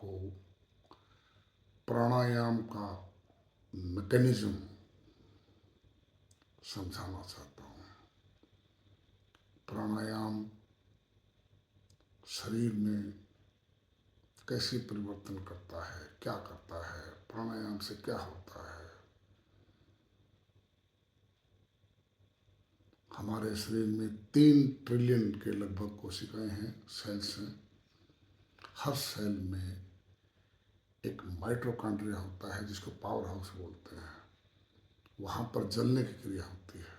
आपको प्राणायाम का मैकेनिज्म समझाना चाहता हूँ। प्राणायाम शरीर में कैसे परिवर्तन करता है, क्या करता है, प्राणायाम से क्या होता है। हमारे शरीर में 3 ट्रिलियन के लगभग कोशिकाएं हैं, सेल्स हैं। हर सेल में एक माइटोकॉन्ड्रिया होता है जिसको पावर हाउस बोलते हैं। वहाँ पर जलने की क्रिया होती है।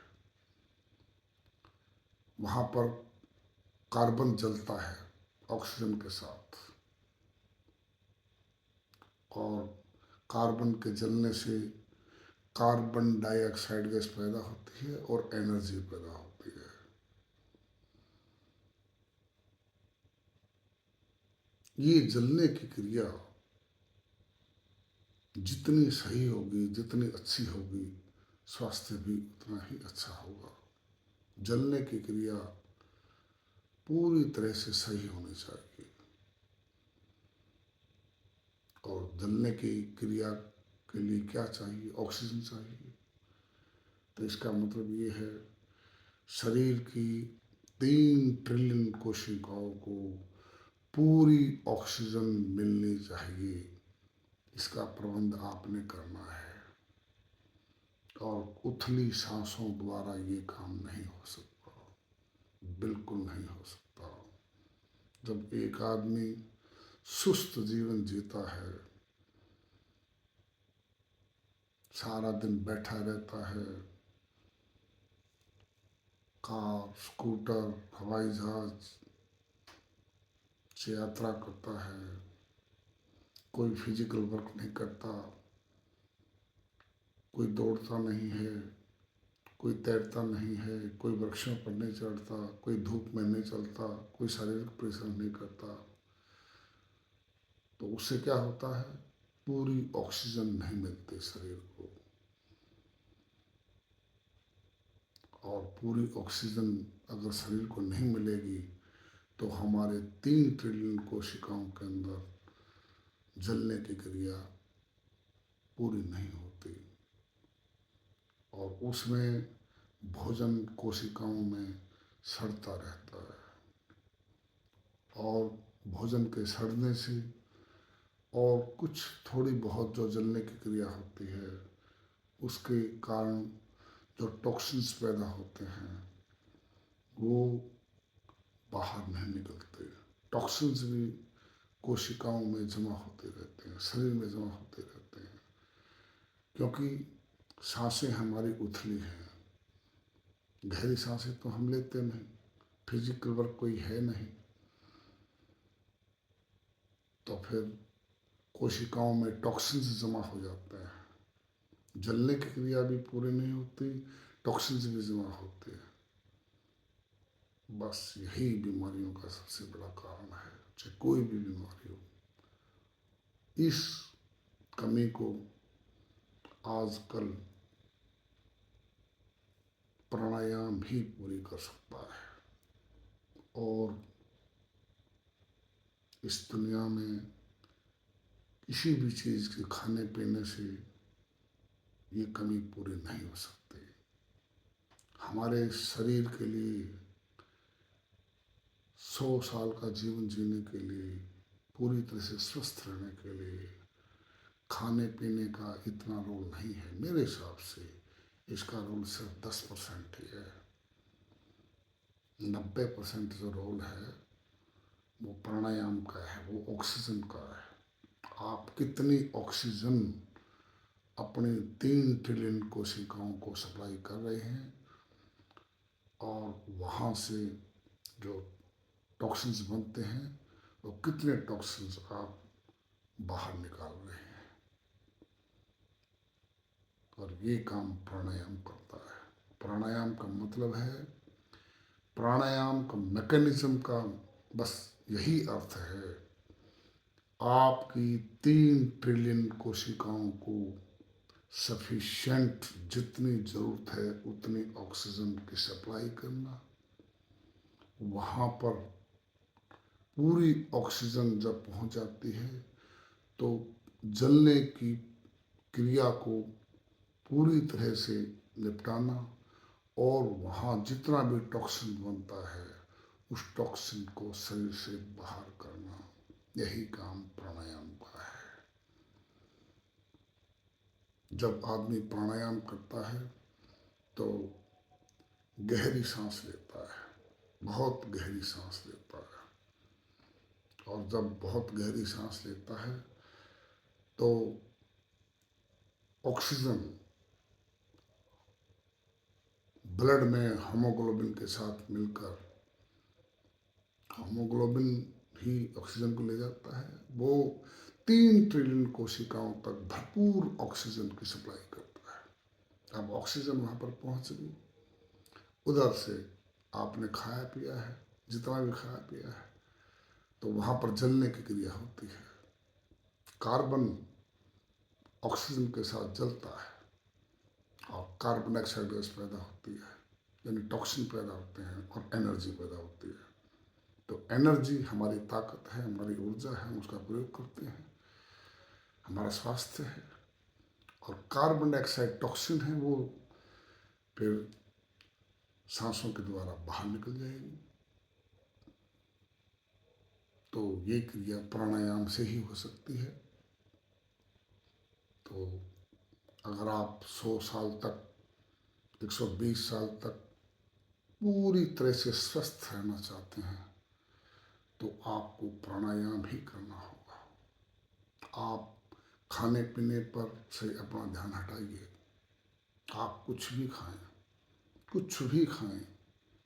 वहाँ पर कार्बन जलता है ऑक्सीजन के साथ, और कार्बन के जलने से कार्बन डाइऑक्साइड गैस पैदा होती है और एनर्जी पैदा होती है। ये जलने की क्रिया जितनी सही होगी, जितनी अच्छी होगी, स्वास्थ्य भी उतना ही अच्छा होगा। जलने की क्रिया पूरी तरह से सही होनी चाहिए। और जलने की क्रिया के लिए क्या चाहिए? ऑक्सीजन चाहिए। तो इसका मतलब ये है, शरीर की 3 ट्रिलियन कोशिकाओं को पूरी ऑक्सीजन मिलनी चाहिए। इसका प्रबंध आपने करना है। और उथली सांसों द्वारा ये काम नहीं हो सकता, बिल्कुल नहीं हो सकता। जब एक आदमी सुस्त जीवन जीता है, सारा दिन बैठा रहता है, कार, स्कूटर, हवाई जहाज से यात्रा करता है, कोई फिजिकल वर्क नहीं करता, कोई दौड़ता नहीं है, कोई तैरता नहीं है, कोई वृक्षों पर नहीं चढ़ता, कोई धूप में नहीं चलता, कोई शारीरिक परिश्रम नहीं करता, तो उससे क्या होता है? पूरी ऑक्सीजन नहीं मिलती शरीर को। और पूरी ऑक्सीजन अगर शरीर को नहीं मिलेगी तो हमारे 3 ट्रिलियन कोशिकाओं के अंदर जलने की क्रिया पूरी नहीं होती। और उसमें भोजन कोशिकाओं में सड़ता रहता है, और भोजन के सड़ने से और कुछ थोड़ी बहुत जो जलने की क्रिया होती है उसके कारण जो टॉक्सिन्स पैदा होते हैं वो बाहर नहीं निकलते। टॉक्सिन्स भी कोशिकाओं में जमा होते रहते हैं, शरीर में जमा होते रहते हैं, क्योंकि सांसें हमारी उथली हैं। गहरी सांसें तो हम लेते नहीं, फिजिकल वर्क कोई है नहीं, तो फिर कोशिकाओं में टॉक्सिन्स जमा हो जाते हैं। जलने की क्रिया भी पूरी नहीं होती, टॉक्सिन्स भी जमा होते हैं। बस यही बीमारियों का सबसे बड़ा कारण है, चाहे कोई भी बीमारी हो। इस कमी को आजकल प्राणायाम ही पूरी कर सकता है। और इस दुनिया में किसी भी चीज़ के खाने पीने से ये कमी पूरी नहीं हो सकती। हमारे शरीर के लिए 100 साल का जीवन जीने के लिए, पूरी तरह से स्वस्थ रहने के लिए खाने पीने का इतना रोल नहीं है। मेरे हिसाब से इसका रोल सिर्फ 10% ही है। 90% जो रोल है वो प्राणायाम का है, वो ऑक्सीजन का है। आप कितनी ऑक्सीजन अपने 3 ट्रिलियन कोशिकाओं को सप्लाई कर रहे हैं, और वहाँ से जो टॉक्सिन्स बनते हैं वो कितने टॉक्सिन्स आप बाहर निकाल रहे हैं। और ये काम प्राणायाम करता है। प्राणायाम का मतलब है, प्राणायाम का मैकेनिज्म का बस यही अर्थ है, आपकी 3 ट्रिलियन कोशिकाओं को सफिशिएंट जितनी ज़रूरत है उतनी ऑक्सीजन की सप्लाई करना। वहाँ पर पूरी ऑक्सीजन जब पहुँच जाती है तो जलने की क्रिया को पूरी तरह से निपटाना और वहाँ जितना भी टॉक्सिन बनता है उस टॉक्सिन को शरीर से बाहर करना, यही काम प्राणायाम का है। जब आदमी प्राणायाम करता है तो गहरी सांस लेता है, बहुत गहरी सांस लेता है, और जब बहुत गहरी सांस लेता है तो ऑक्सीजन ब्लड में हीमोग्लोबिन के साथ मिलकर, हीमोग्लोबिन ही ऑक्सीजन को ले जाता है, वो 3 ट्रिलियन कोशिकाओं तक भरपूर ऑक्सीजन की सप्लाई करता है। अब ऑक्सीजन वहाँ पर पहुँच गई, उधर से आपने खाया पिया है, जितना भी खाया पिया है, तो वहाँ पर जलने की क्रिया होती है। कार्बन ऑक्सीजन के साथ जलता है और कार्बन डाइऑक्साइड गैस पैदा होती है, यानी टॉक्सिन पैदा होते हैं और एनर्जी पैदा होती है। तो एनर्जी हमारी ताकत है, हमारी ऊर्जा है, हम उसका प्रयोग करते हैं, हमारा स्वास्थ्य है। और कार्बन डाइऑक्साइड टॉक्सिन है, वो फिर सांसों के द्वारा बाहर निकल जाएगी। तो ये क्रिया प्राणायाम से ही हो सकती है। तो अगर आप 100 साल तक, 120 साल तक पूरी तरह से स्वस्थ रहना चाहते हैं तो आपको प्राणायाम ही करना होगा। आप खाने पीने पर से अपना ध्यान हटाइए। आप कुछ भी खाएं, कुछ भी खाएं,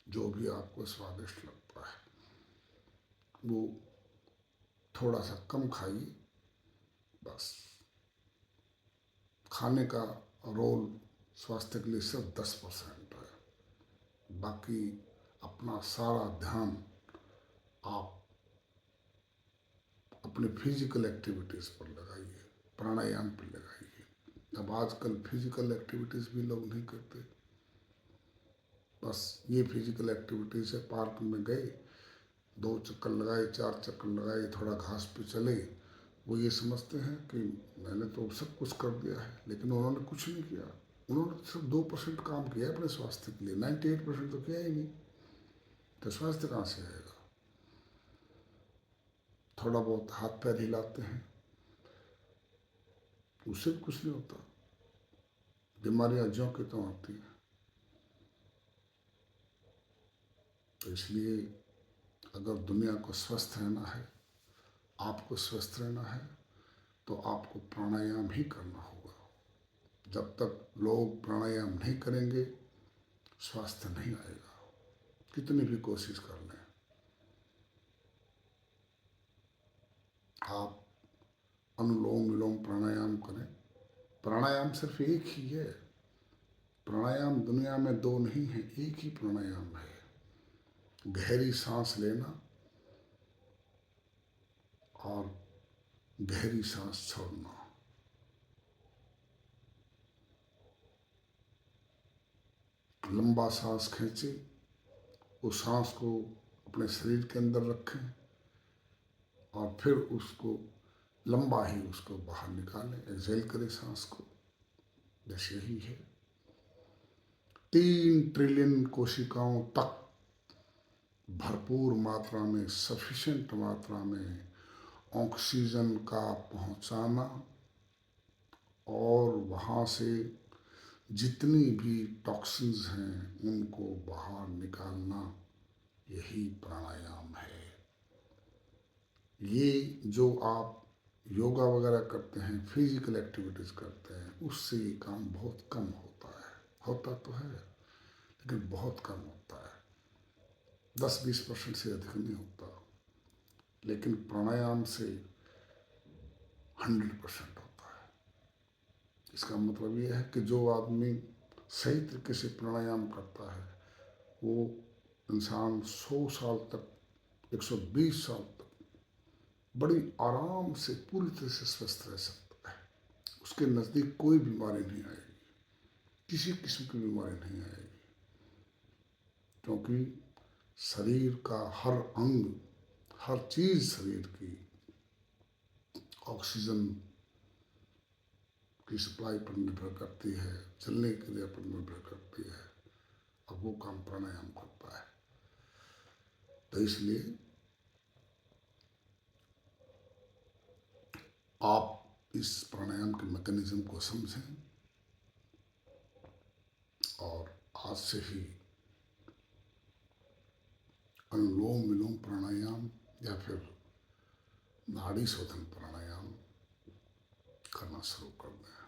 जो भी आपको स्वादिष्ट लगता है वो थोड़ा सा कम खाइए। बस खाने का रोल स्वास्थ्य के लिए सिर्फ 10% है, बाकी अपना सारा ध्यान आप अपने फिजिकल एक्टिविटीज़ पर लगाइए, प्राणायाम पर लगाइए। अब आजकल फिजिकल एक्टिविटीज़ भी लोग नहीं करते, बस ये फिजिकल एक्टिविटीज़ है, पार्क में गए, 2 चक्कर लगाए, 4 चक्कर लगाए, थोड़ा घास पे चले, वो ये समझते हैं कि मैंने तो सब कुछ कर दिया है, लेकिन उन्होंने कुछ नहीं किया। उन्होंने सिर्फ 2% काम किया है अपने स्वास्थ्य के लिए, 98% तो किया ही नहीं। तो स्वास्थ्य कहाँ से आएगा? थोड़ा बहुत हाथ पैर हिलाते हैं, उससे भी कुछ नहीं होता, बीमारियां ज्यों की त्यों आती हैं। तो इसलिए अगर दुनिया को स्वस्थ रहना है, आपको स्वस्थ रहना है, तो आपको प्राणायाम ही करना होगा। जब तक लोग प्राणायाम नहीं करेंगे स्वास्थ्य नहीं आएगा, कितनी भी कोशिश कर लें। आप अनुलोम विलोम प्राणायाम करें, प्राणायाम सिर्फ एक ही है। प्राणायाम दुनिया में 2 नहीं है, एक ही प्राणायाम है। गहरी सांस लेना और गहरी सांस छोड़ना। लंबा सांस खींचे, उस सांस को अपने शरीर के अंदर रखें और फिर उसको लंबा ही उसको बाहर निकालें, एक्सहेल करें सांस को। बस यही है। 3 ट्रिलियन कोशिकाओं तक भरपूर मात्रा में, सफिशिएंट मात्रा में ऑक्सीजन का पहुंचाना और वहाँ से जितनी भी टॉक्सिन्स हैं उनको बाहर निकालना, यही प्राणायाम है। ये जो आप योगा वगैरह करते हैं, फिजिकल एक्टिविटीज़ करते हैं, उससे ये काम बहुत कम होता है। होता तो है लेकिन बहुत कम होता है, 10-20% से अधिक नहीं होता। लेकिन प्राणायाम से 100% होता है। इसका मतलब ये है कि जो आदमी सही तरीके से प्राणायाम करता है वो इंसान 100 साल तक, 120 साल तक बड़ी आराम से पूरी तरह से स्वस्थ रह सकता है। उसके नज़दीक कोई बीमारी नहीं आएगी, किसी किस्म की बीमारी नहीं आएगी, क्योंकि शरीर का हर अंग, हर चीज़ शरीर की ऑक्सीजन की सप्लाई पर निर्भर करती है, चलने की क्रिया पर निर्भर करती है, और वो काम प्राणायाम करता है। तो इसलिए आप इस प्राणायाम के मैकेनिज्म को समझें और आज से ही अनुलोम विलोम प्राणायाम या फिर नाड़ी शोधन प्राणायाम करना शुरू कर दें।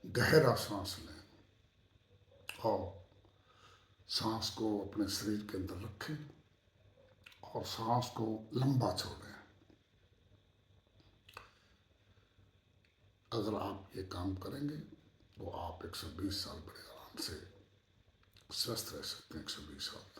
गहरा सांस लें और सांस को अपने शरीर के अंदर रखें और सांस को लंबा छोड़ें। अगर आप ये काम करेंगे तो आप 120 साल बड़े आराम से स्वस्थ रह सकते हैं, 120 साल।